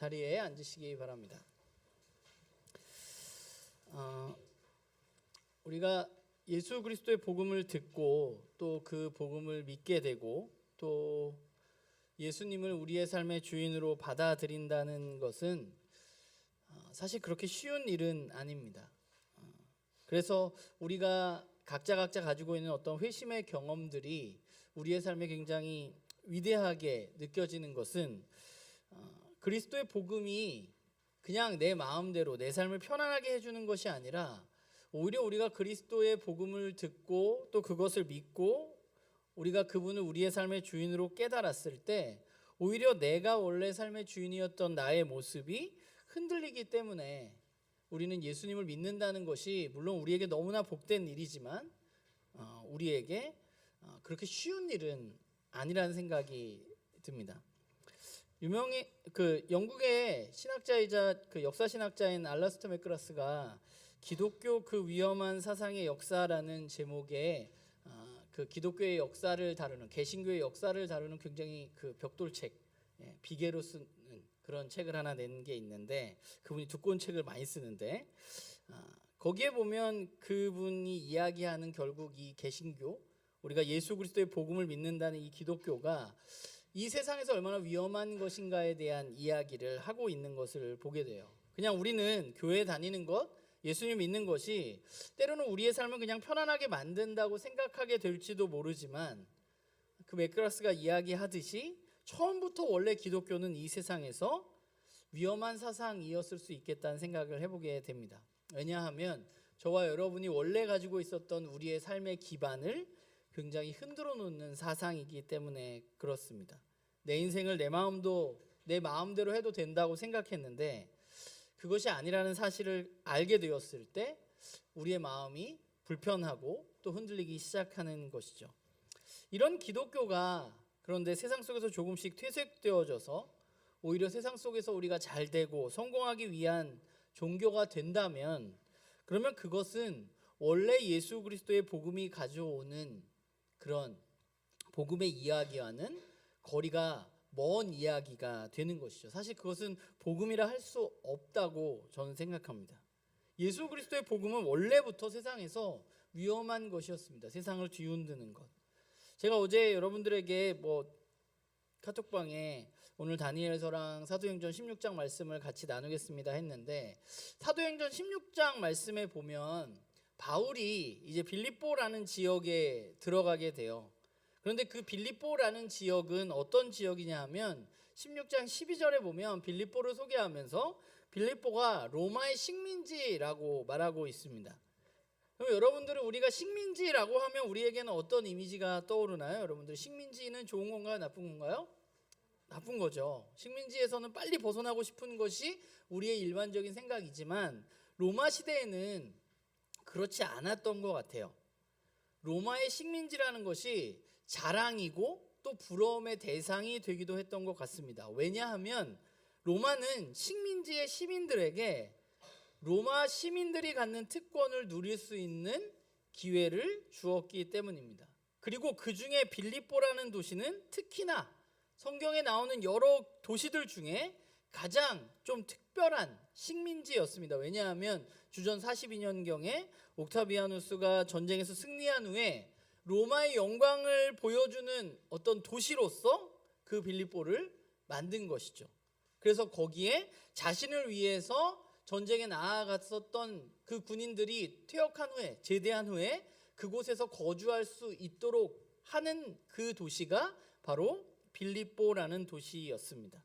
자리에 앉으시기 바랍니다. 우리가 예수 그리스도의 복음을 듣고 또 그 복음을 믿게 되고 또 예수님을 우리의 삶의 주인으로 받아들인다는 것은 사실 그렇게 쉬운 일은 아닙니다. 그래서 우리가 각자 가지고 있는 어떤 회심의 경험들이 우리의 삶에 굉장히 위대하게 느껴지는 것은 그리스도의 복음이 그냥 내 마음대로 내 삶을 편안하게 해주는 것이 아니라 오히려 우리가 그리스도의 복음을 듣고 또 그것을 믿고 우리가 그분을 우리의 삶의 주인으로 깨달았을 때 오히려 내가 원래 삶의 주인이었던 나의 모습이 흔들리기 때문에 우리는 예수님을 믿는다는 것이 물론 우리에게 너무나 복된 일이지만 우리에게 그렇게 쉬운 일은 아니라는 생각이 듭니다. 유명히 영국의 신학자이자 역사 신학자인 알라스터 맥그라스가 기독교 그 위험한 사상의 역사라는 제목의 그 기독교의 역사를 다루는 개신교의 역사를 다루는 굉장히 그 벽돌책 비계로 쓰는 그런 책을 하나 낸 게 있는데 그분이 두꺼운 책을 많이 쓰는데 거기에 보면 그분이 이야기하는 결국 이 개신교 우리가 예수 그리스도의 복음을 믿는다는 이 기독교가 이 세상에서 얼마나 위험한 것인가에 대한 이야기를 하고 있는 것을 보게 돼요. 그냥 우리는 교회 다니는 것, 예수님 믿는 것이 때로는 우리의 삶을 그냥 편안하게 만든다고 생각하게 될지도 모르지만 그 맥그라스가 이야기하듯이 처음부터 원래 기독교는 이 세상에서 위험한 사상이었을 수 있겠다는 생각을 해보게 됩니다. 왜냐하면 저와 여러분이 원래 가지고 있었던 우리의 삶의 기반을 굉장히 흔들어 놓는 사상이기 때문에 그렇습니다. 내 인생을 내 마음대로 해도 된다고 생각했는데 그것이 아니라는 사실을 알게 되었을 때 우리의 마음이 불편하고 또 흔들리기 시작하는 것이죠. 이런 기독교가 그런데 세상 속에서 조금씩 퇴색되어져서 오히려 세상 속에서 우리가 잘 되고 성공하기 위한 종교가 된다면 그러면 그것은 원래 예수 그리스도의 복음이 가져오는 그런 복음의 이야기와는 거리가 먼 이야기가 되는 것이죠. 사실 그것은 복음이라 할 수 없다고 저는 생각합니다. 예수 그리스도의 복음은 원래부터 세상에서 위험한 것이었습니다. 세상을 뒤흔드는 것. 제가 어제 여러분들에게 카톡방에 오늘 다니엘서랑 사도행전 16장 말씀을 같이 나누겠습니다 했는데 사도행전 16장 말씀에 보면 바울이 이제 빌립보라는 지역에 들어가게 돼요. 그런데 그 빌립보라는 지역은 어떤 지역이냐 하면 16장 12절에 보면 빌립보를 소개하면서 빌립보가 로마의 식민지라고 말하고 있습니다. 그럼 여러분들은 우리가 식민지라고 하면 우리에게는 어떤 이미지가 떠오르나요? 여러분들 식민지는 좋은 건가요? 나쁜 건가요? 나쁜 거죠. 식민지에서는 빨리 벗어나고 싶은 것이 우리의 일반적인 생각이지만 로마 시대에는 그렇지 않았던 것 같아요. 로마의 식민지라는 것이 자랑이고 또 부러움의 대상이 되기도 했던 것 같습니다. 왜냐하면 로마는 식민지의 시민들에게 로마 시민들이 갖는 특권을 누릴 수 있는 기회를 주었기 때문입니다. 그리고 그 중에 빌립보라는 도시는 특히나 성경에 나오는 여러 도시들 중에 가장 좀 특별한 식민지였습니다. 왜냐하면 주전 42년경에 옥타비아누스가 전쟁에서 승리한 후에 로마의 영광을 보여주는 어떤 도시로서 그 빌립보를 만든 것이죠. 그래서 거기에 자신을 위해서 전쟁에 나아갔었던 그 군인들이 퇴역한 후에 제대한 후에 그곳에서 거주할 수 있도록 하는 그 도시가 바로 빌립보라는 도시였습니다.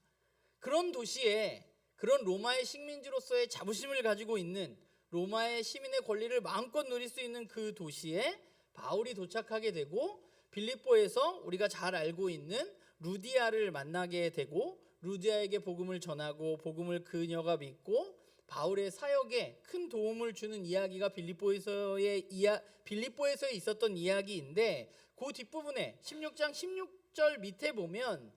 그런 도시에 그런 로마의 식민지로서의 자부심을 가지고 있는 로마의 시민의 권리를 마음껏 누릴 수 있는 그 도시에 바울이 도착하게 되고 빌립보에서 우리가 잘 알고 있는 루디아를 만나게 되고 루디아에게 복음을 전하고 복음을 그녀가 믿고 바울의 사역에 큰 도움을 주는 이야기가 빌립보에서 있었던 이야기인데 그 뒷부분에 16장 16절 밑에 보면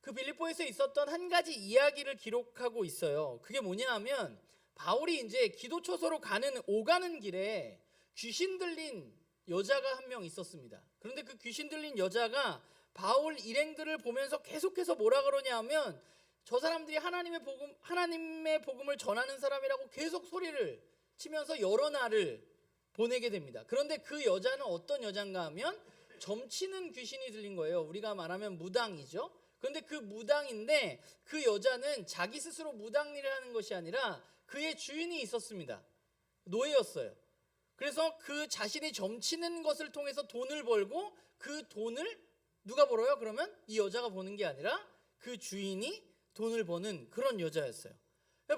그 빌립보에서 있었던 한 가지 이야기를 기록하고 있어요. 그게 뭐냐 하면 바울이 이제 기도처소로 오가는 길에 귀신 들린 여자가 한 명 있었습니다. 그런데 그 귀신 들린 여자가 바울 일행들을 보면서 계속해서 뭐라 그러냐 하면 저 사람들이 하나님의 복음을 전하는 사람이라고 계속 소리를 치면서 여러 날을 보내게 됩니다. 그런데 그 여자는 어떤 여잔가 하면 점치는 귀신이 들린 거예요. 우리가 말하면 무당이죠. 그런데 그 무당인데 그 여자는 자기 스스로 무당 일을 하는 것이 아니라 그의 주인이 있었습니다. 노예였어요. 그래서 그 자신이 점치는 것을 통해서 돈을 벌고 그 돈을 누가 벌어요? 그러면 이 여자가 버는 게 아니라 그 주인이 돈을 버는 그런 여자였어요.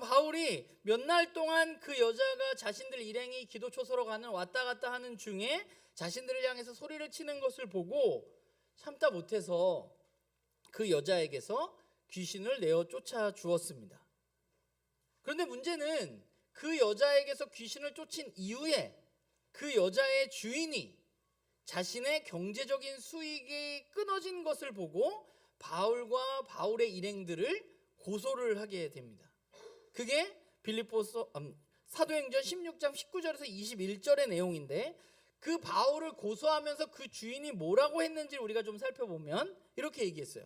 바울이 몇 날 동안 그 여자가 자신들 일행이 기도초소로 가는 왔다 갔다 하는 중에 자신들을 향해서 소리를 치는 것을 보고 참다 못해서 그 여자에게서 귀신을 내어 쫓아 주었습니다. 그런데 문제는 그 여자에게서 귀신을 쫓은 이후에 그 여자의 주인이 자신의 경제적인 수익이 끊어진 것을 보고 바울과 바울의 일행들을 고소를 하게 됩니다. 그게 빌립보서 사도행전 16장 19절에서 21절의 내용인데 그 바울을 고소하면서 그 주인이 뭐라고 했는지 우리가 좀 살펴보면 이렇게 얘기했어요.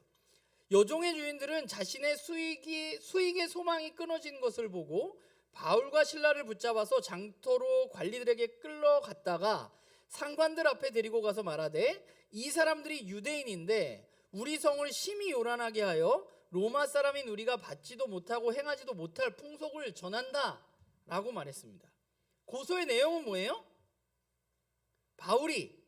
여종의 주인들은 자신의 수익의 소망이 끊어진 것을 보고 바울과 실라를 붙잡아서 장터로 관리들에게 끌러갔다가 상관들 앞에 데리고 가서 말하되 이 사람들이 유대인인데 우리 성을 심히 요란하게 하여 로마 사람인 우리가 받지도 못하고 행하지도 못할 풍속을 전한다 라고 말했습니다. 고소의 내용은 뭐예요? 바울이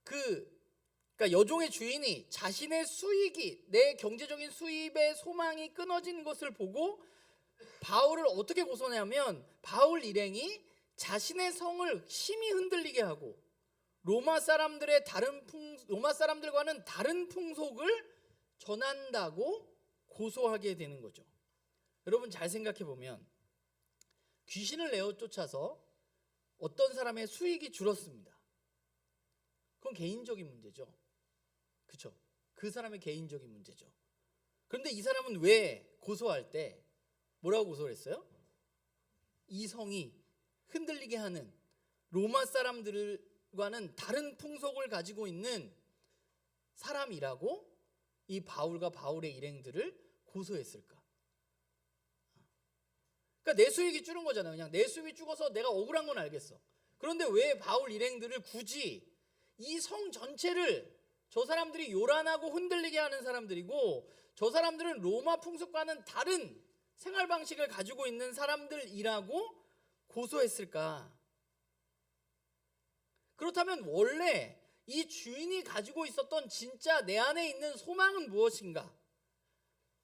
그러니까 여종의 주인이 자신의 수익이 내 경제적인 수입의 소망이 끊어진 것을 보고 바울을 어떻게 고소냐면 바울 일행이 자신의 성을 심히 흔들리게 하고 로마 사람들과는 다른 풍속을 전한다고 고소하게 되는 거죠. 여러분 잘 생각해 보면 귀신을 내어 쫓아서 어떤 사람의 수익이 줄었습니다. 그건 개인적인 문제죠. 그렇죠? 그 사람의 개인적인 문제죠. 그런데 이 사람은 왜 고소할 때 뭐라고 고소를 했어요? 이 성이 흔들리게 하는 로마 사람들과는 다른 풍속을 가지고 있는 사람이라고 이 바울과 바울의 일행들을 고소했을까? 그러니까 내 수익이 줄은 거잖아요. 그냥 내 수익이 죽어서 내가 억울한 건 알겠어. 그런데 왜 바울 일행들을 굳이 이 성 전체를 저 사람들이 요란하고 흔들리게 하는 사람들이고 저 사람들은 로마 풍속과는 다른 생활 방식을 가지고 있는 사람들이라고 고소했을까? 그렇다면 원래 이 주인이 가지고 있었던 진짜 내 안에 있는 소망은 무엇인가?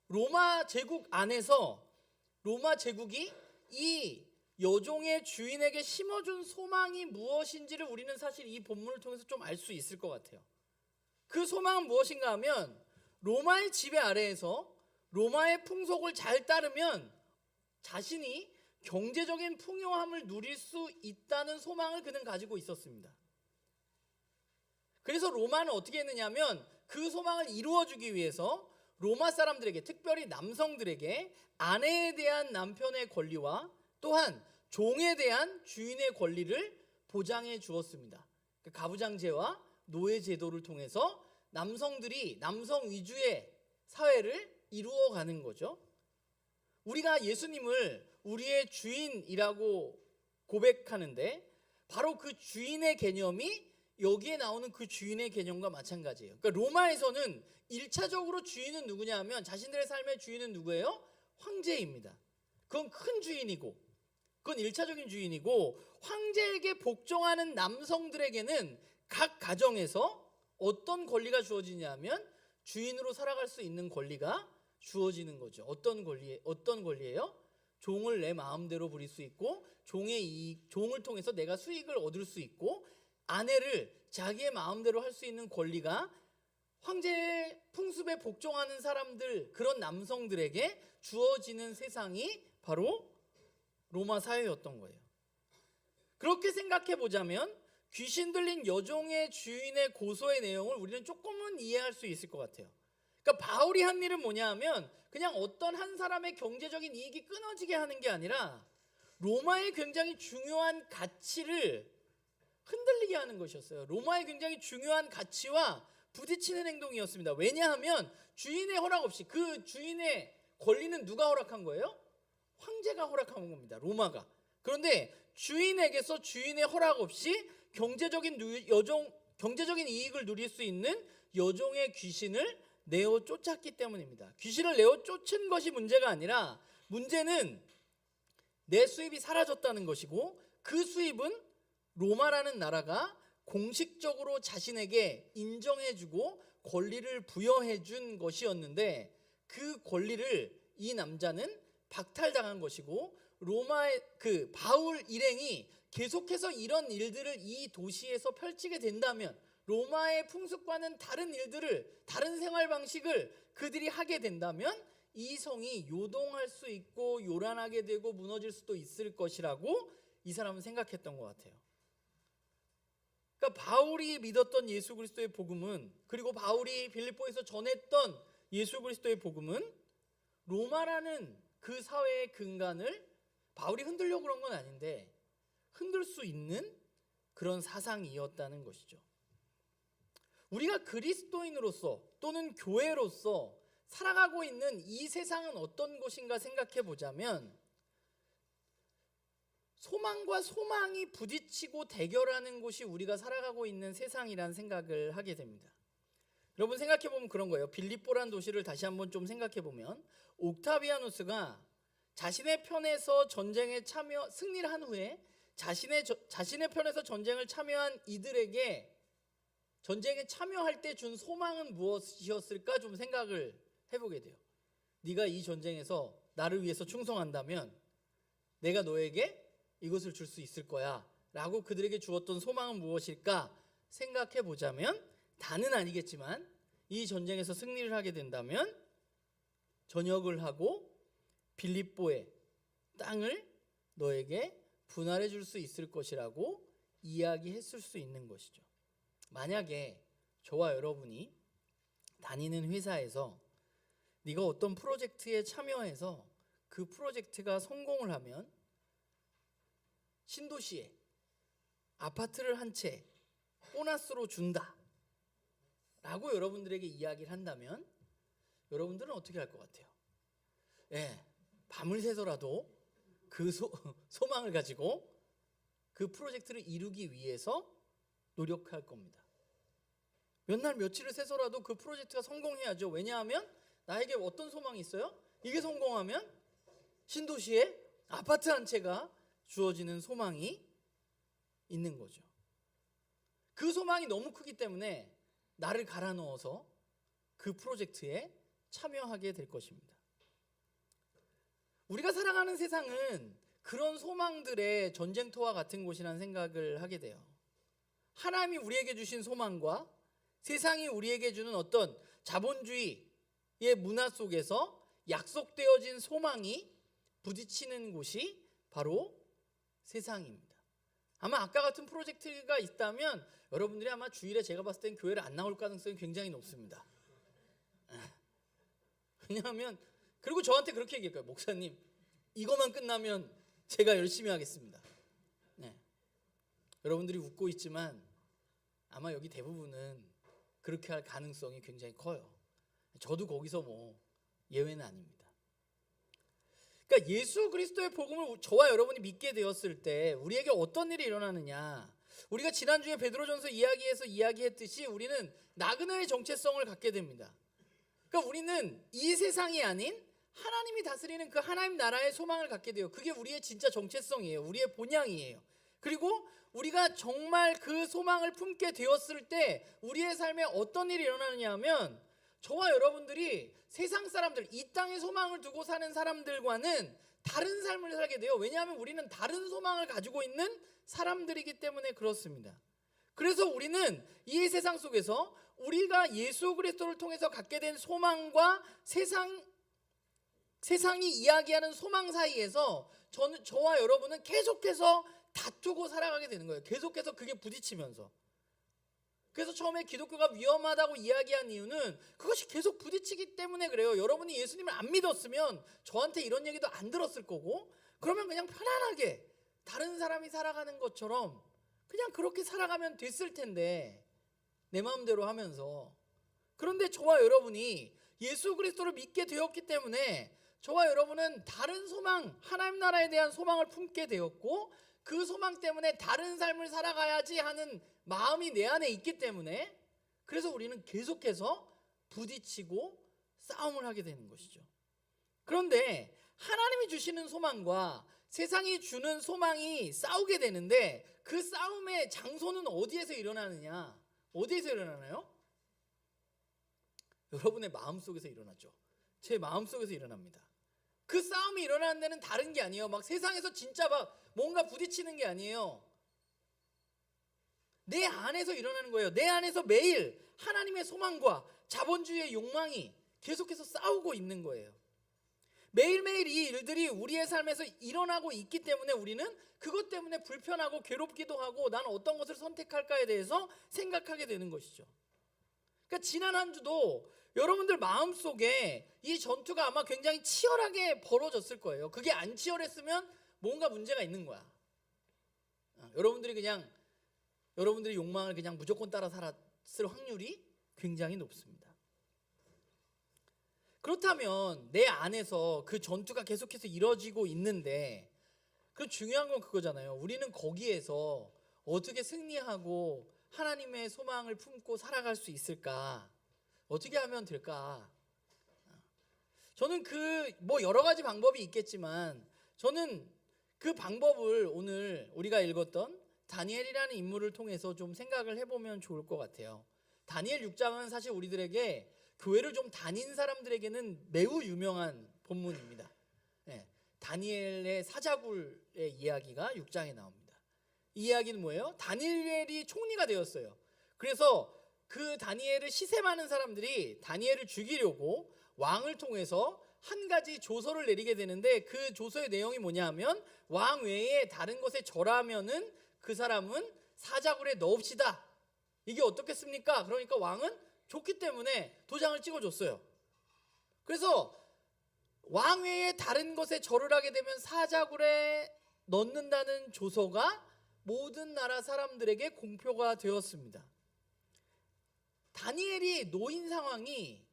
로마 제국 안에서 로마 제국이 이 여종의 주인에게 심어준 소망이 무엇인지를 우리는 사실 이 본문을 통해서 좀 알 수 있을 것 같아요. 그 소망은 무엇인가 하면 로마의 지배 아래에서 로마의 풍속을 잘 따르면 자신이 경제적인 풍요함을 누릴 수 있다는 소망을 그는 가지고 있었습니다. 그래서 로마는 어떻게 했느냐면 그 소망을 이루어주기 위해서 로마 사람들에게, 특별히 남성들에게 아내에 대한 남편의 권리와 또한 종에 대한 주인의 권리를 보장해 주었습니다. 가부장제와 노예 제도를 통해서 남성들이 남성 위주의 사회를 이루어가는 거죠. 우리가 예수님을 우리의 주인이라고 고백하는데 바로 그 주인의 개념이 여기에 나오는 그 주인의 개념과 마찬가지예요. 그러니까 로마에서는 1차적으로 주인은 누구냐 하면 자신들의 삶의 주인은 누구예요? 황제입니다. 그건 큰 주인이고 그건 1차적인 주인이고 황제에게 복종하는 남성들에게는 각 가정에서 어떤 권리가 주어지냐 하면 주인으로 살아갈 수 있는 권리가 주어지는 거죠. 어떤 권리예요? 종을 내 마음대로 부릴 수 있고 종을 통해서 내가 수익을 얻을 수 있고 아내를 자기의 마음대로 할 수 있는 권리가 황제의 풍습에 복종하는 사람들, 그런 남성들에게 주어지는 세상이 바로 로마 사회였던 거예요. 그렇게 생각해 보자면 귀신 들린 여종의 주인의 고소의 내용을 우리는 조금은 이해할 수 있을 것 같아요. 그러니까 바울이 한 일은 뭐냐 하면 그냥 어떤 한 사람의 경제적인 이익이 끊어지게 하는 게 아니라 로마의 굉장히 중요한 가치를 흔들리게 하는 것이었어요. 로마의 굉장히 중요한 가치와 부딪히는 행동이었습니다. 왜냐하면 주인의 허락 없이 그 주인의 권리는 누가 허락한 거예요? 황제가 허락한 겁니다. 로마가. 그런데 주인에게서 주인의 허락 없이 경제적인 이익을 누릴 수 있는 여종의 귀신을 내어 쫓았기 때문입니다. 귀신을 내어 쫓은 것이 문제가 아니라 문제는 내 수입이 사라졌다는 것이고, 그 수입은 로마라는 나라가 공식적으로 자신에게 인정해주고 권리를 부여해준 것이었는데, 그 권리를 이 남자는 박탈당한 것이고, 로마의 그 바울 일행이 계속해서 이런 일들을 이 도시에서 펼치게 된다면, 로마의 풍습과는 다른 일들을, 다른 생활 방식을 그들이 하게 된다면 이 성이 요동할 수 있고 요란하게 되고 무너질 수도 있을 것이라고 이 사람은 생각했던 것 같아요. 그러니까 바울이 믿었던 예수 그리스도의 복음은, 그리고 바울이 빌립보에서 전했던 예수 그리스도의 복음은 로마라는 그 사회의 근간을 바울이 흔들려고 그런 건 아닌데 흔들 수 있는 그런 사상이었다는 것이죠. 우리가 그리스도인으로서 또는 교회로서 살아가고 있는 이 세상은 어떤 곳인가 생각해 보자면, 소망과 소망이 부딪히고 대결하는 곳이 우리가 살아가고 있는 세상이라는 생각을 하게 됩니다. 여러분 생각해 보면 그런 거예요. 빌립보란 도시를 다시 한번 좀 생각해 보면, 옥타비아누스가 자신의 편에서 전쟁에 승리를 한 후에 자신의 편에서 전쟁을 참여한 이들에게 전쟁에 참여할 때 준 소망은 무엇이었을까 좀 생각을 해보게 돼요. 네가 이 전쟁에서 나를 위해서 충성한다면 내가 너에게 이것을 줄 수 있을 거야 라고 그들에게 주었던 소망은 무엇일까 생각해 보자면, 다는 아니겠지만 이 전쟁에서 승리를 하게 된다면 전역을 하고 빌립보의 땅을 너에게 분할해 줄 수 있을 것이라고 이야기했을 수 있는 것이죠. 만약에 저와 여러분이 다니는 회사에서 네가 어떤 프로젝트에 참여해서 그 프로젝트가 성공을 하면 신도시에 아파트를 한 채 보너스로 준다 라고 여러분들에게 이야기를 한다면 여러분들은 어떻게 할 것 같아요? 밤을 새서라도 그 소망을 가지고 그 프로젝트를 이루기 위해서 노력할 겁니다. 몇 날 며칠을 새서라도 그 프로젝트가 성공해야죠. 왜냐하면 나에게 어떤 소망이 있어요? 이게 성공하면 신도시에 아파트 한 채가 주어지는 소망이 있는 거죠. 그 소망이 너무 크기 때문에 나를 갈아 넣어서 그 프로젝트에 참여하게 될 것입니다. 우리가 살아가는 세상은 그런 소망들의 전쟁터와 같은 곳이라는 생각을 하게 돼요. 하나님이 우리에게 주신 소망과 세상이 우리에게 주는 어떤 자본주의의 문화 속에서 약속되어진 소망이 부딪히는 곳이 바로 세상입니다. 아마 아까 같은 프로젝트가 있다면 여러분들이 아마 주일에 제가 봤을 땐 교회를 안 나올 가능성이 굉장히 높습니다. 왜냐하면, 그리고 저한테 그렇게 얘기할 거예요. 목사님, 이것만 끝나면 제가 열심히 하겠습니다. 여러분들이 웃고 있지만 아마 여기 대부분은 그렇게 할 가능성이 굉장히 커요. 저도 거기서 예외는 아닙니다. 그러니까 예수 그리스도의 복음을 저와 여러분이 믿게 되었을 때 우리에게 어떤 일이 일어나느냐, 우리가 지난주에 베드로전서 이야기에서 이야기했듯이 우리는 나그네의 정체성을 갖게 됩니다. 그러니까 우리는 이 세상이 아닌 하나님이 다스리는 그 하나님 나라의 소망을 갖게 돼요. 그게 우리의 진짜 정체성이에요. 우리의 본향이에요. 그리고 우리가 정말 그 소망을 품게 되었을 때 우리의 삶에 어떤 일이 일어나느냐 하면, 저와 여러분들이 세상 사람들, 이 땅에 소망을 두고 사는 사람들과는 다른 삶을 살게 돼요. 왜냐하면 우리는 다른 소망을 가지고 있는 사람들이기 때문에 그렇습니다. 그래서 우리는 이 세상 속에서 우리가 예수 그리스도를 통해서 갖게 된 소망과 세상이 이야기하는 소망 사이에서 저와 여러분은 계속해서 다투고 살아가게 되는 거예요. 계속해서 그게 부딪히면서. 그래서 처음에 기독교가 위험하다고 이야기한 이유는 그것이 계속 부딪히기 때문에 그래요. 여러분이 예수님을 안 믿었으면 저한테 이런 얘기도 안 들었을 거고, 그러면 그냥 편안하게 다른 사람이 살아가는 것처럼 그냥 그렇게 살아가면 됐을 텐데, 내 마음대로 하면서. 그런데 저와 여러분이 예수 그리스도를 믿게 되었기 때문에 저와 여러분은 다른 소망, 하나님 나라에 대한 소망을 품게 되었고 그 소망 때문에 다른 삶을 살아가야지 하는 마음이 내 안에 있기 때문에 그래서 우리는 계속해서 부딪히고 싸움을 하게 되는 것이죠. 그런데 하나님이 주시는 소망과 세상이 주는 소망이 싸우게 되는데 그 싸움의 장소는 어디에서 일어나느냐? 어디에서 일어나나요? 여러분의 마음속에서 일어나죠. 제 마음속에서 일어납니다. 그 싸움이 일어나는 데는 다른 게 아니에요. 막 세상에서 진짜 막 뭔가 부딪히는 게 아니에요. 내 안에서 일어나는 거예요. 내 안에서 매일 하나님의 소망과 자본주의의 욕망이 계속해서 싸우고 있는 거예요. 매일매일 이 일들이 우리의 삶에서 일어나고 있기 때문에 우리는 그것 때문에 불편하고 괴롭기도 하고 나는 어떤 것을 선택할까에 대해서 생각하게 되는 것이죠. 그러니까 지난 한 주도 여러분들 마음속에 이 전투가 아마 굉장히 치열하게 벌어졌을 거예요. 그게 안 치열했으면 뭔가 문제가 있는 거야. 여러분들의 욕망을 그냥 무조건 따라 살았을 확률이 굉장히 높습니다. 그렇다면 내 안에서 그 전투가 계속해서 이뤄지고 있는데 그 중요한 건 그거잖아요. 우리는 거기에서 어떻게 승리하고 하나님의 소망을 품고 살아갈 수 있을까? 어떻게 하면 될까? 저는 여러 가지 방법이 있겠지만 저는 그 방법을 오늘 우리가 읽었던 다니엘이라는 인물을 통해서 좀 생각을 해보면 좋을 것 같아요. 다니엘 6장은 사실 우리들에게 교회를 좀 다닌 사람들에게는 매우 유명한 본문입니다. 다니엘의 사자굴의 이야기가 6장에 나옵니다. 이 이야기는 뭐예요? 다니엘이 총리가 되었어요. 그래서 그 다니엘을 시샘하는 사람들이 다니엘을 죽이려고 왕을 통해서 한 가지 조서를 내리게 되는데 그 조서의 내용이 뭐냐 하면 왕 외에 다른 것에 절하면은 그 사람은 사자굴에 넣읍시다. 이게 어떻겠습니까? 그러니까 왕은 좋기 때문에 도장을 찍어줬어요. 그래서 왕 외에 다른 것에 절을 하게 되면 사자굴에 넣는다는 조서가 모든 나라 사람들에게 공표가 되었습니다. 다니엘이 놓인 상황이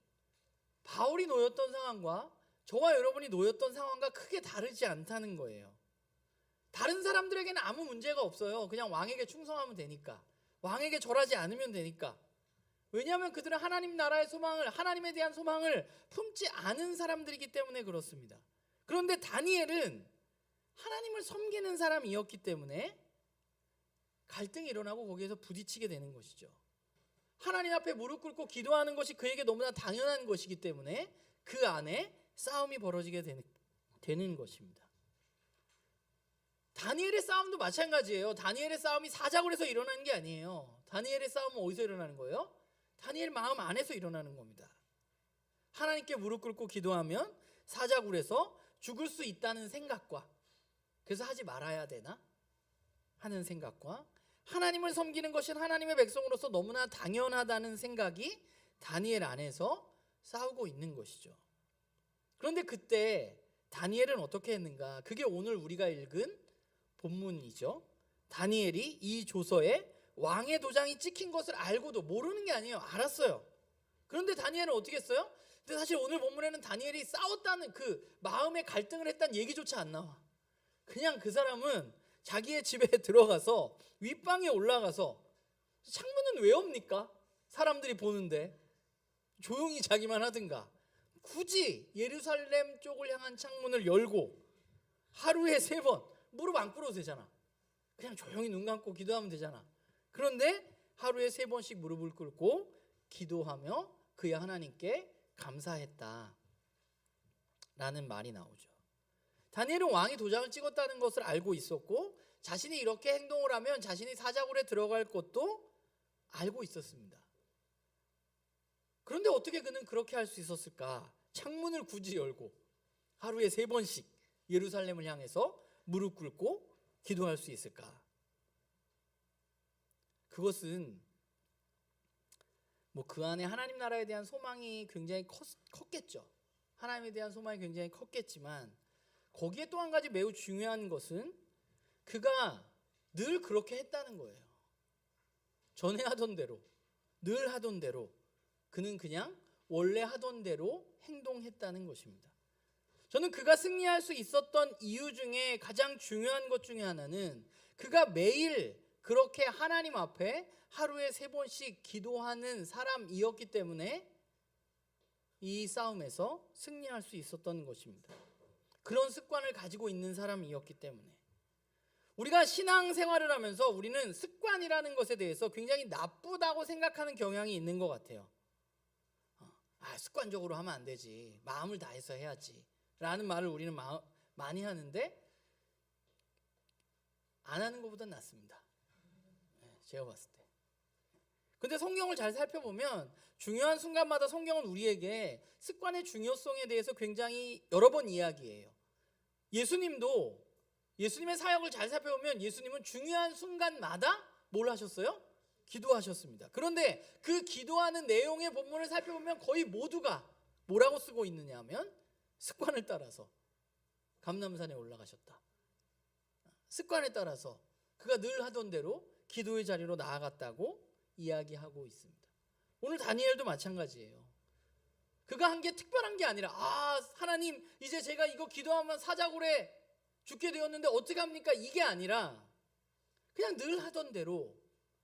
바울이 놓였던 상황과 저와 여러분이 놓였던 상황과 크게 다르지 않다는 거예요. 다른 사람들에게는 아무 문제가 없어요. 그냥 왕에게 충성하면 되니까. 왕에게 절하지 않으면 되니까. 왜냐하면 그들은 하나님 나라의 소망을, 하나님에 대한 소망을 품지 않은 사람들이기 때문에 그렇습니다. 그런데 다니엘은 하나님을 섬기는 사람이었기 때문에 갈등이 일어나고 거기에서 부딪히게 되는 것이죠. 하나님 앞에 무릎 꿇고 기도하는 것이 그에게 너무나 당연한 것이기 때문에 그 안에 싸움이 벌어지게 되는 것입니다. 다니엘의 싸움도 마찬가지예요. 다니엘의 싸움이 사자굴에서 일어나는 게 아니에요. 다니엘의 싸움은 어디서 일어나는 거예요? 다니엘 마음 안에서 일어나는 겁니다. 하나님께 무릎 꿇고 기도하면 사자굴에서 죽을 수 있다는 생각과 그래서 하지 말아야 되나 하는 생각과 하나님을 섬기는 것이 하나님의 백성으로서 너무나 당연하다는 생각이 다니엘 안에서 싸우고 있는 것이죠. 그런데 그때 다니엘은 어떻게 했는가? 그게 오늘 우리가 읽은 본문이죠. 다니엘이 이 조서에 왕의 도장이 찍힌 것을 알고도 모르는 게 아니에요. 알았어요. 그런데 다니엘은 어떻게 했어요? 근데 사실 오늘 본문에는 다니엘이 싸웠다는 그 마음의 갈등을 했다는 얘기조차 안 나와. 그냥 그 사람은 자기의 집에 들어가서 윗방에 올라가서 창문은 왜 없니까? 사람들이 보는데 조용히 자기만 하든가 굳이 예루살렘 쪽을 향한 창문을 열고 하루에 3번 무릎 안 꿇어도 되잖아. 그냥 조용히 눈 감고 기도하면 되잖아. 그런데 하루에 3번씩 무릎을 꿇고 기도하며 그의 하나님께 감사했다 라는 말이 나오죠. 다니엘은 왕이 도장을 찍었다는 것을 알고 있었고 자신이 이렇게 행동을 하면 자신이 사자굴에 들어갈 것도 알고 있었습니다. 그런데 어떻게 그는 그렇게 할 수 있었을까? 창문을 굳이 열고 하루에 3번씩 예루살렘을 향해서 무릎 꿇고 기도할 수 있을까? 그것은 그 안에 하나님 나라에 대한 소망이 굉장히 컸겠죠. 하나님에 대한 소망이 굉장히 컸겠지만 거기에 또 한 가지 매우 중요한 것은 그가 늘 그렇게 했다는 거예요. 전에 하던 대로, 늘 하던 대로 그는 그냥 원래 하던 대로 행동했다는 것입니다. 저는 그가 승리할 수 있었던 이유 중에 가장 중요한 것 중에 하나는 그가 매일 그렇게 하나님 앞에 하루에 3번씩 기도하는 사람이었기 때문에 이 싸움에서 승리할 수 있었던 것입니다. 그런 습관을 가지고 있는 사람이었기 때문에. 우리가 신앙생활을 하면서 우리는 습관이라는 것에 대해서 굉장히 나쁘다고 생각하는 경향이 있는 것 같아요. 습관적으로 하면 안 되지, 마음을 다해서 해야지 라는 말을 우리는 많이 하는데 안 하는 것보다 낫습니다. 제가 봤을 때. 근데 성경을 잘 살펴보면 중요한 순간마다 성경은 우리에게 습관의 중요성에 대해서 굉장히 여러 번 이야기해요. 예수님의 사역을 잘 살펴보면 예수님은 중요한 순간마다 뭘 하셨어요? 기도하셨습니다. 그런데 그 기도하는 내용의 본문을 살펴보면 거의 모두가 뭐라고 쓰고 있느냐 하면 습관을 따라서 감람산에 올라가셨다. 습관에 따라서 그가 늘 하던 대로 기도의 자리로 나아갔다고 이야기하고 있습니다. 오늘 다니엘도 마찬가지예요. 그가 한 게 특별한 게 아니라 하나님 이제 제가 이거 기도하면 사자굴에 죽게 되었는데 어떻게 합니까? 이게 아니라 그냥 늘 하던 대로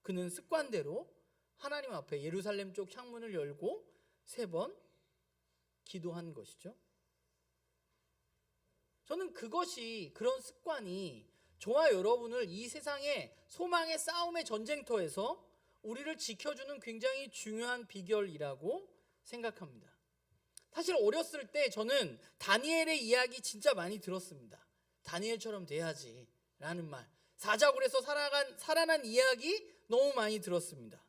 그는 습관대로 하나님 앞에 예루살렘 쪽 창문을 열고 3번 기도한 것이죠. 저는 그런 습관이 저와 여러분을 이 세상의 소망의 싸움의 전쟁터에서 우리를 지켜주는 굉장히 중요한 비결이라고 생각합니다. 사실 어렸을 때 저는 다니엘의 이야기 진짜 많이 들었습니다. 다니엘처럼 돼야지 라는 말, 사자굴에서 살아난 이야기 너무 많이 들었습니다.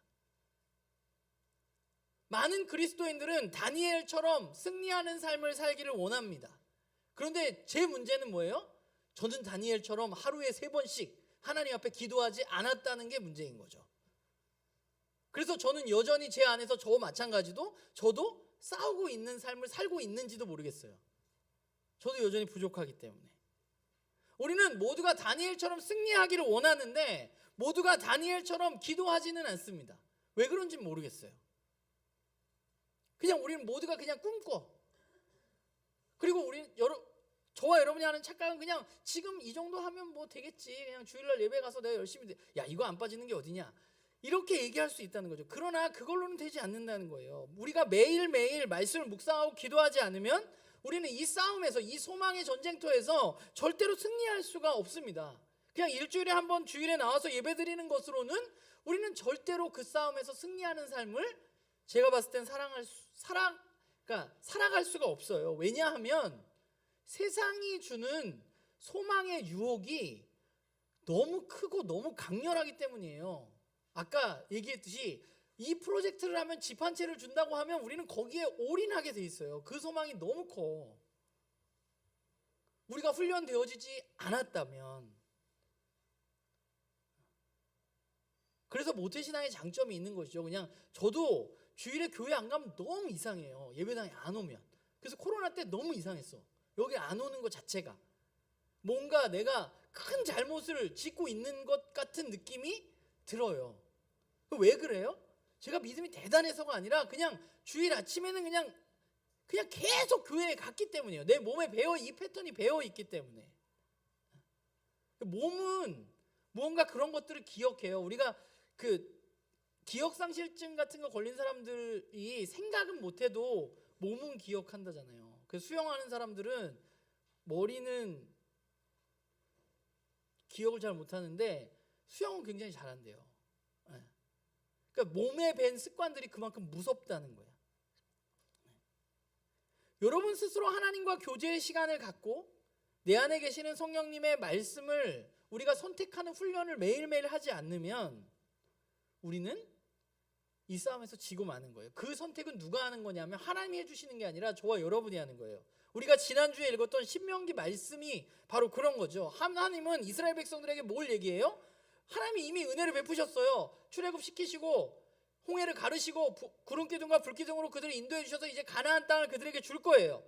많은 그리스도인들은 다니엘처럼 승리하는 삶을 살기를 원합니다. 그런데 제 문제는 뭐예요? 저는 다니엘처럼 하루에 3번씩 하나님 앞에 기도하지 않았다는 게 문제인 거죠. 그래서 저는 여전히 제 안에서 저와 마찬가지도 저도 싸우고 있는 삶을 살고 있는지도 모르겠어요. 저도 여전히 부족하기 때문에. 우리는 모두가 다니엘처럼 승리하기를 원하는데 모두가 다니엘처럼 기도하지는 않습니다. 왜 그런지 모르겠어요. 그냥 우리는 모두가 그냥 꿈꿔. 그리고 저와 여러분이 하는 착각은 그냥 지금 이 정도 하면 뭐 되겠지, 그냥 주일날 예배 가서 내가 열심히 야 이거 안 빠지는 게 어디냐, 이렇게 얘기할 수 있다는 거죠. 그러나 그걸로는 되지 않는다는 거예요. 우리가 매일매일 말씀을 묵상하고 기도하지 않으면 우리는 이 싸움에서, 이 소망의 전쟁터에서 절대로 승리할 수가 없습니다. 그냥 일주일에 한 번 주일에 나와서 예배 드리는 것으로는 우리는 절대로 그 싸움에서 승리하는 삶을 제가 봤을 땐 살아갈 수가 없어요. 왜냐하면 세상이 주는 소망의 유혹이 너무 크고 너무 강렬하기 때문이에요. 아까 얘기했듯이 이 프로젝트를 하면 집 한 채를 준다고 하면 우리는 거기에 올인하게 돼 있어요. 그 소망이 너무 커. 우리가 훈련되어지지 않았다면. 그래서 모태신앙의 장점이 있는 것이죠. 그냥 저도 주일에 교회 안 가면 너무 이상해요. 예배당에 안 오면. 그래서 코로나 때 너무 이상했어. 여기 안 오는 것 자체가 뭔가 내가 큰 잘못을 짓고 있는 것 같은 느낌이 들어요. 왜 그래요? 제가 믿음이 대단해서가 아니라 그냥 주일 아침에는 그냥 계속 교회에 갔기 때문이에요. 내 몸에 이 패턴이 배어 있기 때문에. 몸은 무언가 그런 것들을 기억해요. 우리가 기억상실증 같은 거 걸린 사람들이 생각은 못해도 몸은 기억한다잖아요. 그래서 수영하는 사람들은 머리는 기억을 잘 못하는데 수영은 굉장히 잘한대요. 그러니까 몸에 밴 습관들이 그만큼 무섭다는 거예요. 여러분 스스로 하나님과 교제의 시간을 갖고 내 안에 계시는 성령님의 말씀을 우리가 선택하는 훈련을 매일매일 하지 않으면 우리는 이 싸움에서 지고 마는 거예요. 그 선택은 누가 하는 거냐면 하나님이 해주시는 게 아니라 저와 여러분이 하는 거예요. 우리가 지난주에 읽었던 신명기 말씀이 바로 그런 거죠. 하나님은 이스라엘 백성들에게 뭘 얘기해요? 하나님이 이미 은혜를 베푸셨어요. 출애굽시키시고 홍해를 가르시고 구름기둥과 불기둥으로 그들을 인도해 주셔서 이제 가나안 땅을 그들에게 줄 거예요.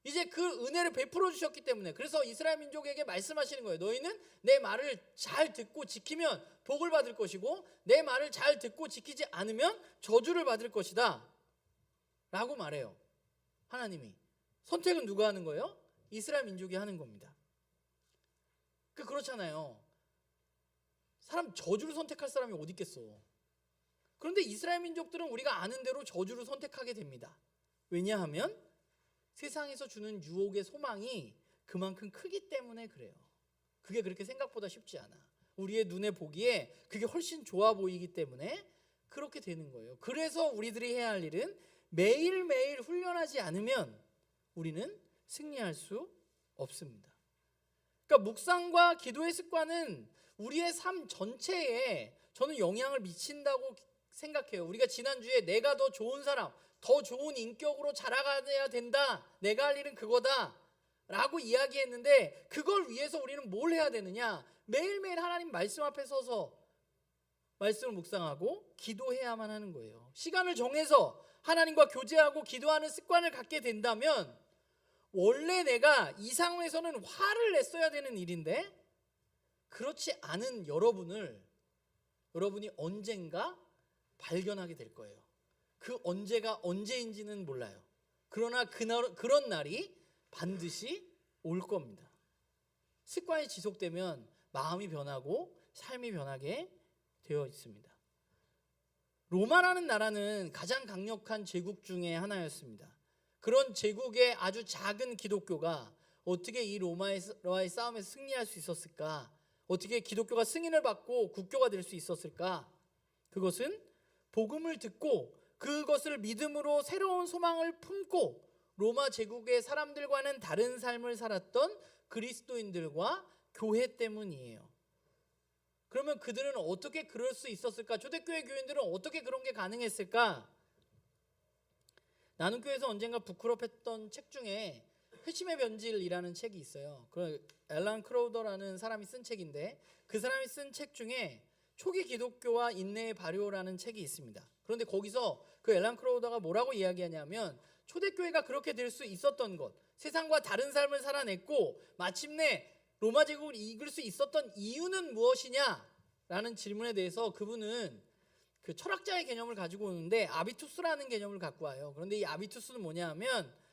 이제 그 은혜를 베풀어 주셨기 때문에, 그래서 이스라엘 민족에게 말씀하시는 거예요. 너희는 내 말을 잘 듣고 지키면 복을 받을 것이고 내 말을 잘 듣고 지키지 않으면 저주를 받을 것이다 라고 말해요. 하나님이. 선택은 누가 하는 거예요? 이스라엘 민족이 하는 겁니다. 그렇잖아요. 사람 저주를 선택할 사람이 어디 있겠어. 그런데 이스라엘 민족들은 우리가 아는 대로 저주를 선택하게 됩니다. 왜냐하면 세상에서 주는 유혹의 소망이 그만큼 크기 때문에 그래요. 그게 그렇게 생각보다 쉽지 않아. 우리의 눈에 보기에 그게 훨씬 좋아 보이기 때문에 그렇게 되는 거예요. 그래서 우리들이 해야 할 일은 매일매일 훈련하지 않으면 우리는 승리할 수 없습니다. 그러니까 묵상과 기도의 습관은 우리의 삶 전체에 저는 영향을 미친다고 생각해요. 우리가 지난주에 내가 더 좋은 사람, 더 좋은 인격으로 자라가야 된다, 내가 할 일은 그거다 라고 이야기했는데, 그걸 위해서 우리는 뭘 해야 되느냐? 매일매일 하나님 말씀 앞에 서서 말씀을 묵상하고 기도해야만 하는 거예요. 시간을 정해서 하나님과 교제하고 기도하는 습관을 갖게 된다면, 원래 내가 이 상황에서는 화를 냈어야 되는 일인데 그렇지 않은 여러분이 언젠가 발견하게 될 거예요. 그 언제가 언제인지는 몰라요. 그러나 그런 날이 반드시 올 겁니다. 습관이 지속되면 마음이 변하고 삶이 변하게 되어 있습니다. 로마라는 나라는 가장 강력한 제국 중에 하나였습니다. 그런 제국의 아주 작은 기독교가 어떻게 이 로마와의 싸움에서 승리할 수 있었을까? 어떻게 기독교가 승인을 받고 국교가 될 수 있었을까? 그것은 복음을 듣고 그것을 믿음으로 새로운 소망을 품고 로마 제국의 사람들과는 다른 삶을 살았던 그리스도인들과 교회 때문이에요. 그러면 그들은 어떻게 그럴 수 있었을까? 초대교회 교인들은 어떻게 그런 게 가능했을까? 나눔교회에서 언젠가 부끄럽했던 책 중에 회심의 변질이라는 책이 있어요. 그 앨런 크로우더라는 사람이 쓴 책인데, 그 사람이 쓴 책 중에 초기 기독교와 인내의 발효라는 책이 있습니다. 그런데 거기서 그 앨런 크로우더가 뭐라고 이야기하냐면, 초대교회가 그렇게 될 수 있었던 것, 세상과 다른 삶을 살아냈고 마침내 로마 제국을 이길 수 있었던 이유는 무엇이냐라는 질문에 대해서 그분은 그 철학자의 개념을 가지고 오는데 아비투스라는 개념을 갖고 와요. 그런데 이 아비투스는 뭐냐 하면,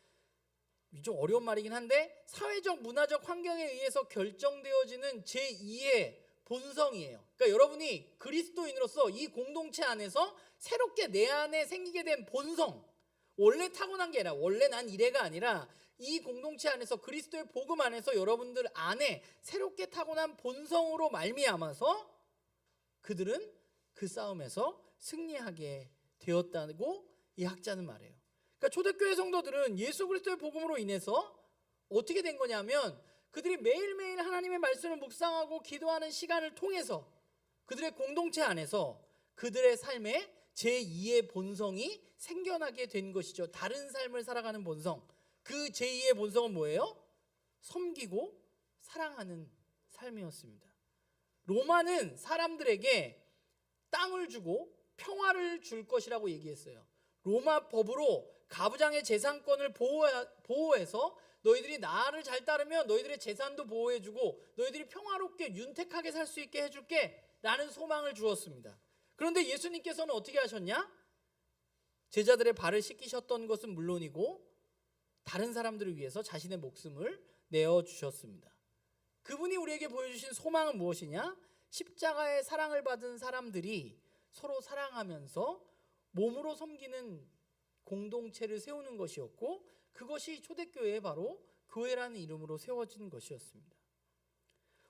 좀 어려운 말이긴 한데, 사회적 문화적 환경에 의해서 결정되어지는 제2의 본성이에요. 그러니까 여러분이 그리스도인으로서 이 공동체 안에서 새롭게 내 안에 생기게 된 본성, 원래 타고난 게 아니라 원래 난 이래가 아니라 이 공동체 안에서 그리스도의 복음 안에서 여러분들 안에 새롭게 타고난 본성으로 말미암아서 그들은 그 싸움에서 승리하게 되었다고 이 학자는 말해요. 그러니까 초대교회 성도들은 예수 그리스도의 복음으로 인해서 어떻게 된 거냐면, 그들이 매일매일 하나님의 말씀을 묵상하고 기도하는 시간을 통해서 그들의 공동체 안에서 그들의 삶에 제2의 본성이 생겨나게 된 것이죠. 다른 삶을 살아가는 본성. 그 제2의 본성은 뭐예요? 섬기고 사랑하는 삶이었습니다. 로마는 사람들에게 땅을 주고 평화를 줄 것이라고 얘기했어요. 로마 법으로 가부장의 재산권을 보호해서 너희들이 나를 잘 따르면 너희들의 재산도 보호해주고 너희들이 평화롭게 윤택하게 살 수 있게 해줄게 라는 소망을 주었습니다. 그런데 예수님께서는 어떻게 하셨냐? 제자들의 발을 씻기셨던 것은 물론이고 다른 사람들을 위해서 자신의 목숨을 내어주셨습니다. 그분이 우리에게 보여주신 소망은 무엇이냐? 십자가의 사랑을 받은 사람들이 서로 사랑하면서 몸으로 섬기는 공동체를 세우는 것이었고, 그것이 초대교회의 바로 교회라는 이름으로 세워진 것이었습니다.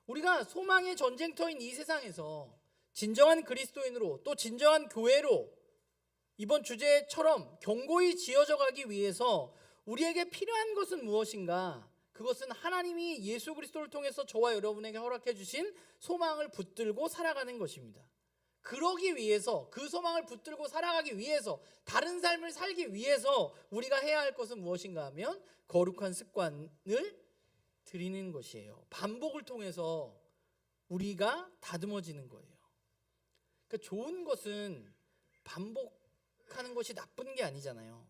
우리가 소망의 전쟁터인 이 세상에서 진정한 그리스도인으로, 또 진정한 교회로 이번 주제처럼 견고히 지어져 가기 위해서 우리에게 필요한 것은 무엇인가? 그것은 하나님이 예수 그리스도를 통해서 저와 여러분에게 허락해 주신 소망을 붙들고 살아가는 것입니다. 그러기 위해서, 그 소망을 붙들고 살아가기 위해서, 다른 삶을 살기 위해서 우리가 해야 할 것은 무엇인가 하면 거룩한 습관을 들이는 것이에요. 반복을 통해서 우리가 다듬어지는 거예요. 그러니까 좋은 것은 반복하는 것이 나쁜 게 아니잖아요.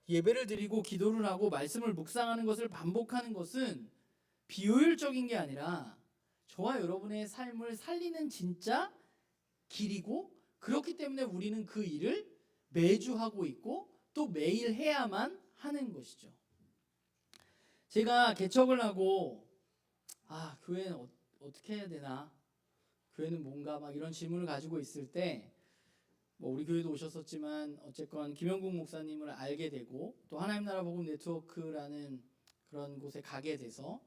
예배를 드리고 기도를 하고 말씀을 묵상하는 것을 반복하는 것은 비효율적인 게 아니라 저와 여러분의 삶을 살리는 진짜 길이고, 그렇기 때문에 우리는 그 일을 매주 하고 있고 또 매일 해야만 하는 것이죠. 제가 개척을 하고 교회는 어떻게 해야 되나, 교회는 뭔가 막 이런 질문을 가지고 있을 때 뭐 우리 교회도 오셨었지만 어쨌건 김영국 목사님을 알게 되고 또 하나님 나라 복음 네트워크라는 그런 곳에 가게 돼서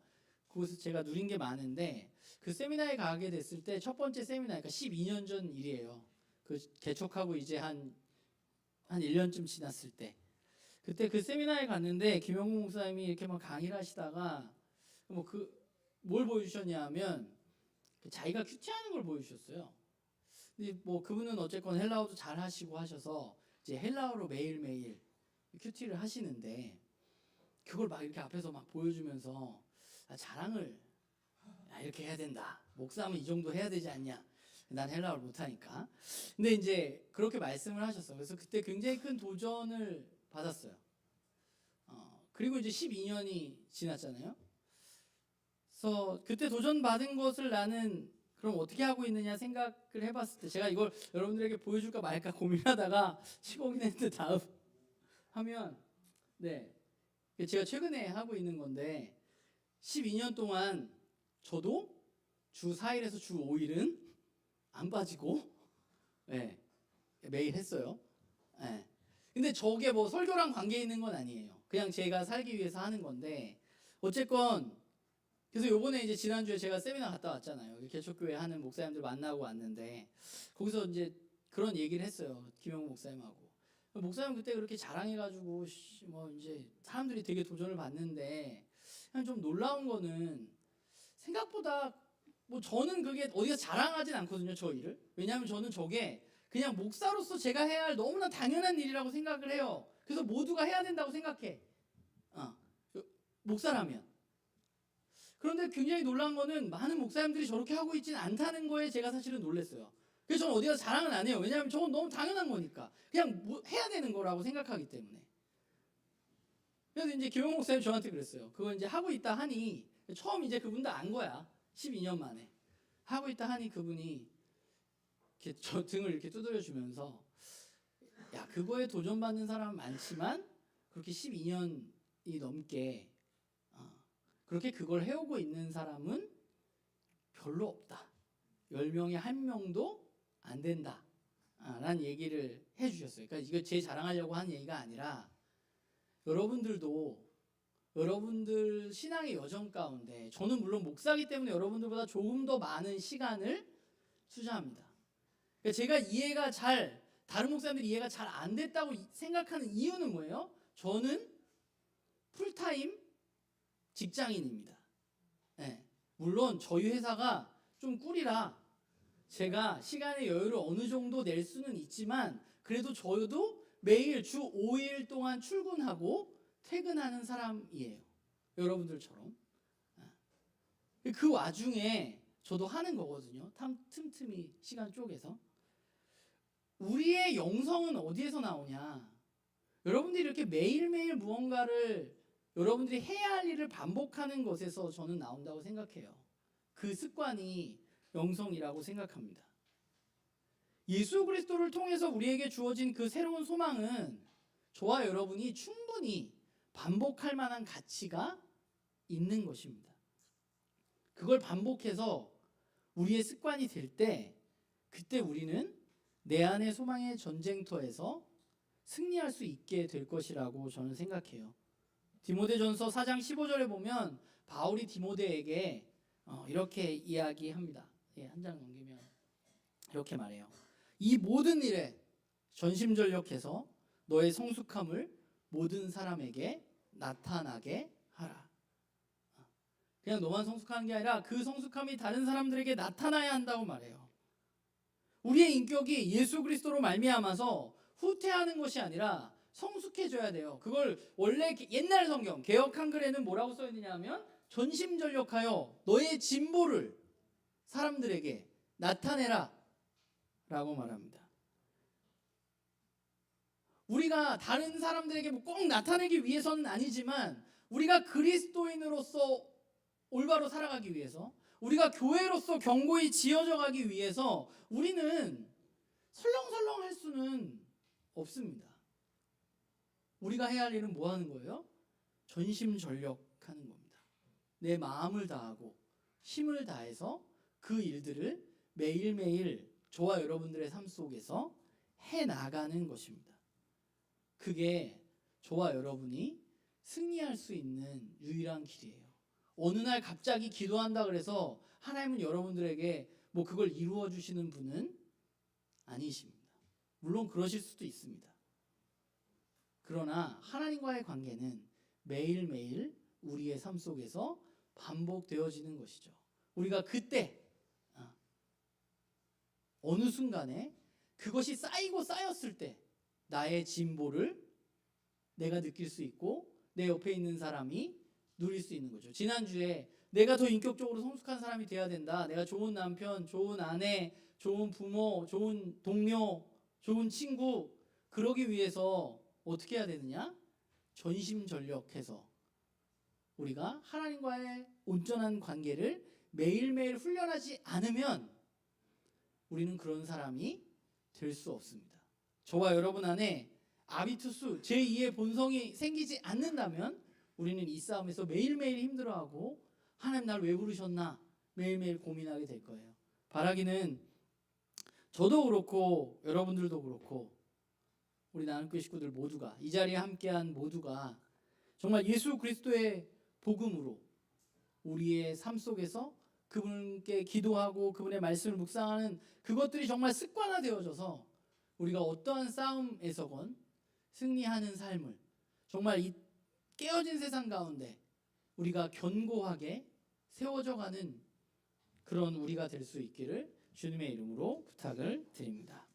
그곳에서 제가 누린 게 많은데, 그 세미나에 가게 됐을 때 첫 번째 세미나, 그러니까 12년 전 일이에요. 그 개척하고 이제 한 1년쯤 지났을 때, 그때 그 세미나에 갔는데 김영국 목사님이 이렇게 막 강의를 하시다가 뭘 보여주셨냐면 자기가 큐티하는 걸 보여주셨어요. 근데 뭐 그분은 어쨌건 헬라어도 잘 하시고 하셔서 이제 헬라어로 매일매일 큐티를 하시는데, 그걸 막 이렇게 앞에서 막 보여주면서 자랑을 이렇게 해야 된다, 목사하면 이 정도 해야 되지 않냐, 난 헬라어를 못하니까. 근데 이제 그렇게 말씀을 하셨어요. 그래서 그때 굉장히 큰 도전을 받았어요. 그리고 이제 12년이 지났잖아요. 그래서 그때 도전 받은 것을 나는 그럼 어떻게 하고 있느냐 생각을 해봤을 때, 제가 이걸 여러분들에게 보여줄까 말까 고민하다가 치고 했는데 다음 하면, 제가 최근에 하고 있는 건데 12년 동안 저도 주 4일에서 주 5일은 안 빠지고 매일 했어요. 근데 저게 뭐 설교랑 관계 있는 건 아니에요. 그냥 제가 살기 위해서 하는 건데, 어쨌건 그래서 요번에 이제 지난주에 제가 세미나 갔다 왔잖아요. 개척교회 하는 목사님들 만나고 왔는데, 거기서 이제 그런 얘기를 했어요. 김영국 목사님하고. 목사님 그때 그렇게 자랑해가지고 뭐 이제 사람들이 되게 도전을 받는데, 그냥 좀 놀라운 거는 생각보다 뭐 저는 그게 어디가 자랑하진 않거든요, 저 일을. 왜냐하면 저는 저게 그냥 목사로서 제가 해야 할 너무나 당연한 일이라고 생각을 해요. 그래서 모두가 해야 된다고 생각해. 목사라면. 그런데 굉장히 놀란 거는 많은 목사님들이 저렇게 하고 있지는 않다는 거에 제가 사실은 놀랐어요. 그래서 저는 어디 가서 자랑은 안 해요. 왜냐하면 저건 너무 당연한 거니까. 그냥 뭐 해야 되는 거라고 생각하기 때문에. 그래서 이제 김영 목사님 저한테 그랬어요. 그거 이제 하고 있다 하니, 처음 이제 그분도 안 거야. 12년 만에. 하고 있다 하니 그분이 이렇게 저 등을 이렇게 두드려 주면서, 야, 그거에 도전받는 사람은 많지만 그렇게 12년이 넘게 그렇게 그걸 해오고 있는 사람은 별로 없다. 10명에 1명도 안 된다. 라는 얘기를 해주셨어요. 그러니까 이거 제 자랑하려고 하는 얘기가 아니라, 여러분들도 여러분들 신앙의 여정 가운데, 저는 물론 목사기 때문에 여러분들보다 조금 더 많은 시간을 투자합니다. 그러니까 제가 다른 목사님들이 이해가 잘 안 됐다고 생각하는 이유는 뭐예요? 저는 풀타임 직장인입니다. 물론 저희 회사가 좀 꿀이라 제가 시간의 여유를 어느 정도 낼 수는 있지만, 그래도 저도 매일 주 5일 동안 출근하고 퇴근하는 사람이에요. 여러분들처럼. 그 와중에 저도 하는 거거든요. 틈틈이 시간 쪼개서. 우리의 영성은 어디에서 나오냐? 여러분들이 이렇게 매일매일 무언가를 여러분들이 해야 할 일을 반복하는 것에서 저는 나온다고 생각해요. 그 습관이 영성이라고 생각합니다. 예수 그리스도를 통해서 우리에게 주어진 그 새로운 소망은 저와 여러분이 충분히 반복할 만한 가치가 있는 것입니다. 그걸 반복해서 우리의 습관이 될 때, 그때 우리는 내 안의 소망의 전쟁터에서 승리할 수 있게 될 것이라고 저는 생각해요. 디모데전서 4장 15절에 보면 바울이 디모데에게 이렇게 이야기합니다. 한 장 넘기면 이렇게 말해요. 이 모든 일에 전심전력해서 너의 성숙함을 모든 사람에게 나타나게 하라. 그냥 너만 성숙하는 게 아니라 그 성숙함이 다른 사람들에게 나타나야 한다고 말해요. 우리의 인격이 예수 그리스도로 말미암아서 후퇴하는 것이 아니라 성숙해져야 돼요. 그걸 원래 옛날 성경 개역 한글에는 뭐라고 써 있느냐 하면, 전심전력하여 너의 진보를 사람들에게 나타내라 라고 말합니다. 우리가 다른 사람들에게 꼭 나타내기 위해서는 아니지만, 우리가 그리스도인으로서 올바로 살아가기 위해서, 우리가 교회로서 견고히 지어져 가기 위해서 우리는 설렁설렁 할 수는 없습니다. 우리가 해야 할 일은 뭐 하는 거예요? 전심전력하는 겁니다. 내 마음을 다하고 힘을 다해서 그 일들을 매일매일 저와 여러분들의 삶 속에서 해나가는 것입니다. 그게 저와 여러분이 승리할 수 있는 유일한 길이에요. 어느 날 갑자기 기도한다 그래서 하나님은 여러분들에게 뭐 그걸 이루어 주시는 분은 아니십니다. 물론 그러실 수도 있습니다. 그러나 하나님과의 관계는 매일매일 우리의 삶 속에서 반복되어지는 것이죠. 우리가 그때 어느 순간에 그것이 쌓이고 쌓였을 때 나의 진보를 내가 느낄 수 있고 내 옆에 있는 사람이 누릴 수 있는 거죠. 지난주에 내가 더 인격적으로 성숙한 사람이 돼야 된다. 내가 좋은 남편, 좋은 아내, 좋은 부모, 좋은 동료, 좋은 친구 그러기 위해서 어떻게 해야 되느냐? 전심전력해서 우리가 하나님과의 온전한 관계를 매일매일 훈련하지 않으면 우리는 그런 사람이 될 수 없습니다. 저와 여러분 안에 아비투스 제2의 본성이 생기지 않는다면 우리는 이 싸움에서 매일매일 힘들어하고 하나님 날 왜 부르셨나 매일매일 고민하게 될 거예요. 바라기는 저도 그렇고 여러분들도 그렇고 우리 나눔교회 식구들 모두가 이 자리에 함께한 모두가 정말 예수 그리스도의 복음으로 우리의 삶 속에서 그분께 기도하고 그분의 말씀을 묵상하는 그것들이 정말 습관화되어져서 우리가 어떠한 싸움에서건 승리하는 삶을 정말 이 깨어진 세상 가운데 우리가 견고하게 세워져 가는 그런 우리가 될 수 있기를 주님의 이름으로 부탁을 드립니다.